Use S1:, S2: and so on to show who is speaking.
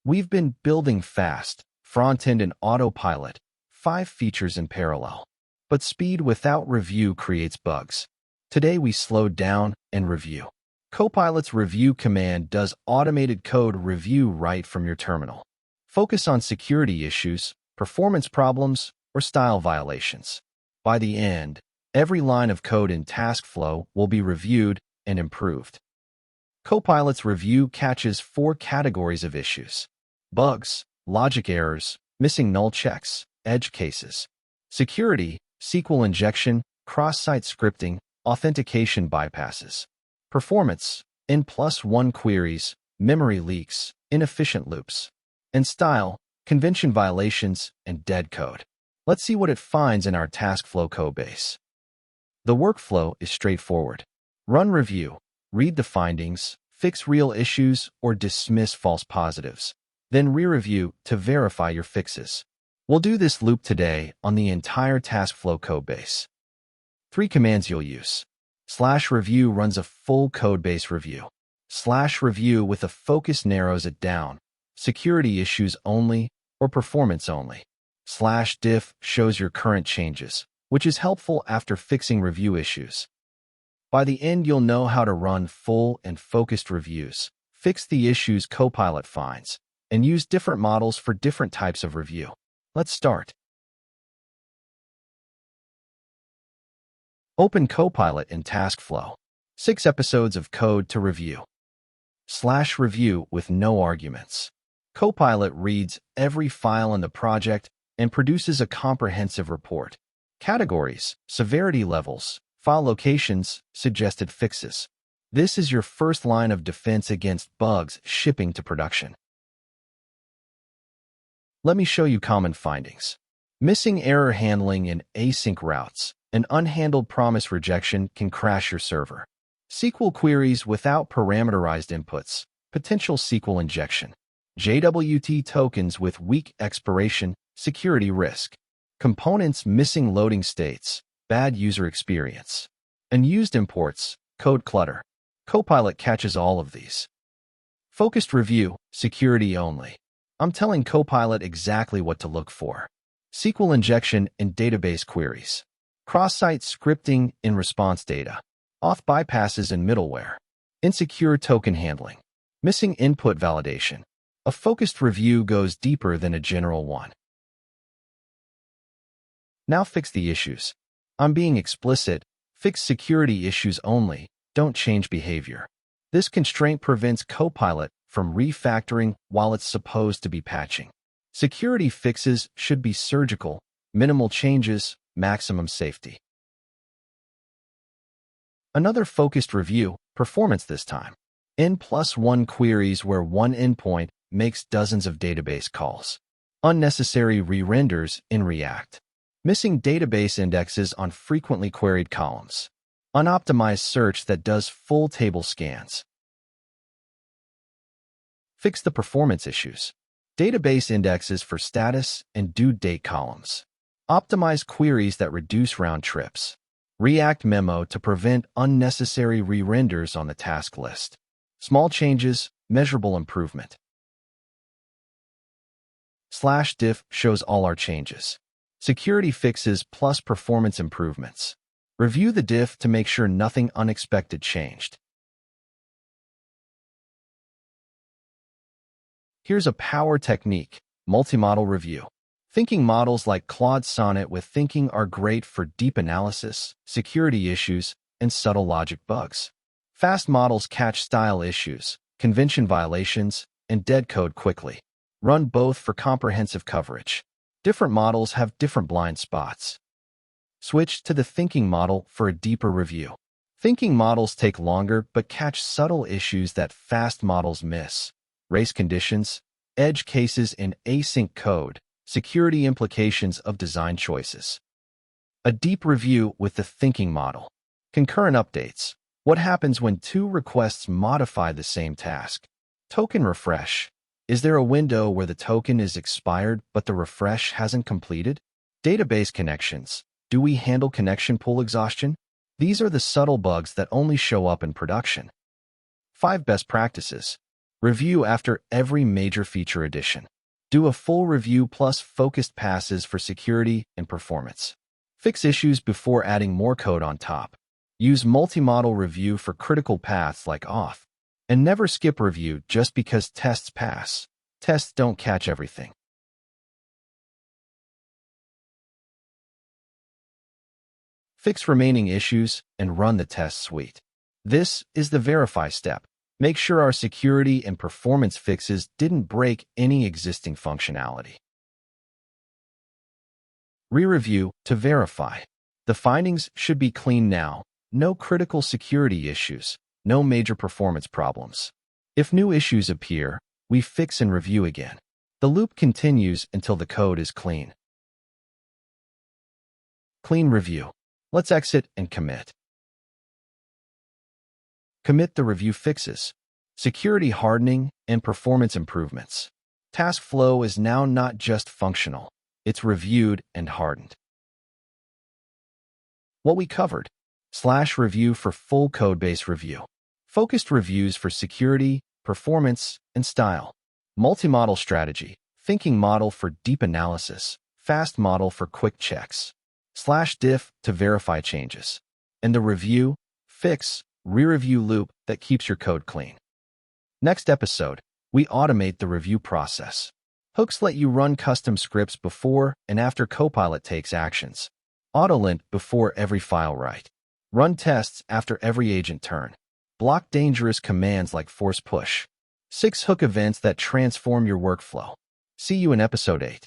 S1: We've been building fast, front-end and autopilot, 5 features in parallel. But speed without review creates bugs. Today we slowed down and review. Copilot's review command does automated code review right from your terminal. Focus on security issues, performance problems, or style violations. By the end, every line of code in TaskFlow will be reviewed and improved. Copilot's review catches 4 categories of issues: bugs, logic errors, missing null checks, edge cases; security, SQL injection, cross-site scripting, authentication bypasses; performance, N+1 queries, memory leaks, inefficient loops; and style, convention violations, and dead code. Let's see what it finds in our TaskFlow codebase. The workflow is straightforward. Run review, read the findings, fix real issues, or dismiss false positives. Then re-review to verify your fixes. We'll do this loop today on the entire TaskFlow codebase. 3 commands you'll use. /review runs a full codebase review. /review with a focus narrows it down: security issues only or performance only. /diff shows your current changes, which is helpful after fixing review issues. By the end, you'll know how to run full and focused reviews, fix the issues Copilot finds, and use different models for different types of review. Let's start. Open Copilot in TaskFlow. 6 episodes of code to review. /review with no arguments. Copilot reads every file in the project and produces a comprehensive report. Categories, severity levels, file locations, suggested fixes. This is your first line of defense against bugs shipping to production. Let me show you common findings. Missing error handling in async routes. An unhandled promise rejection can crash your server. SQL queries without parameterized inputs. Potential SQL injection. JWT tokens with weak expiration. Security risk. Components missing loading states. Bad user experience. Unused imports. Code clutter. Copilot catches all of these. Focused review. Security only. I'm telling Copilot exactly what to look for. SQL injection in database queries. Cross-site scripting in response data. Auth bypasses in middleware. Insecure token handling. Missing input validation. A focused review goes deeper than a general one. Now fix the issues. I'm being explicit. Fix security issues only. Don't change behavior. This constraint prevents Copilot from refactoring while it's supposed to be patching. Security fixes should be surgical, minimal changes, maximum safety. Another focused review, performance this time. N+1 queries where one endpoint makes dozens of database calls. Unnecessary re-renders in React. Missing database indexes on frequently queried columns. Unoptimized search that does full table scans. Fix the performance issues. Database indexes for status and due date columns. Optimize queries that reduce round trips. React memo to prevent unnecessary re-renders on the task list. Small changes, measurable improvement. /diff shows all our changes. Security fixes plus performance improvements. Review the diff to make sure nothing unexpected changed. Here's a power technique, multi-model review. Thinking models like Claude Sonnet with thinking are great for deep analysis, security issues, and subtle logic bugs. Fast models catch style issues, convention violations, and dead code quickly. Run both for comprehensive coverage. Different models have different blind spots. Switch to the thinking model for a deeper review. Thinking models take longer but catch subtle issues that fast models miss. Race conditions, edge cases in async code, security implications of design choices. A deep review with the thinking model. Concurrent updates. What happens when 2 requests modify the same task? Token refresh. Is there a window where the token is expired but the refresh hasn't completed? Database connections. Do we handle connection pool exhaustion? These are the subtle bugs that only show up in production. 5 best practices. Review after every major feature addition. Do a full review plus focused passes for security and performance. Fix issues before adding more code on top. Use multi-model review for critical paths like auth. And never skip review just because tests pass. Tests don't catch everything. Fix remaining issues and run the test suite. This is the verify step. Make sure our security and performance fixes didn't break any existing functionality. Re-review to verify. The findings should be clean now. No critical security issues. No major performance problems. If new issues appear, we fix and review again. The loop continues until the code is clean. Clean review. Let's exit and commit. Commit the review fixes, security hardening, and performance improvements. TaskFlow is now not just functional. It's reviewed and hardened. What we covered. /review for full Codebase review. Focused reviews for security, performance, and style. Multi-model strategy. Thinking model for deep analysis. Fast model for quick checks. /diff to verify changes. And the review, fix, re-review loop that keeps your code clean. Next episode, we automate the review process. Hooks let you run custom scripts before and after Copilot takes actions. Autolint before every file write. Run tests after every agent turn. Block dangerous commands like force push. 6 hook events that transform your workflow. See you in episode 8.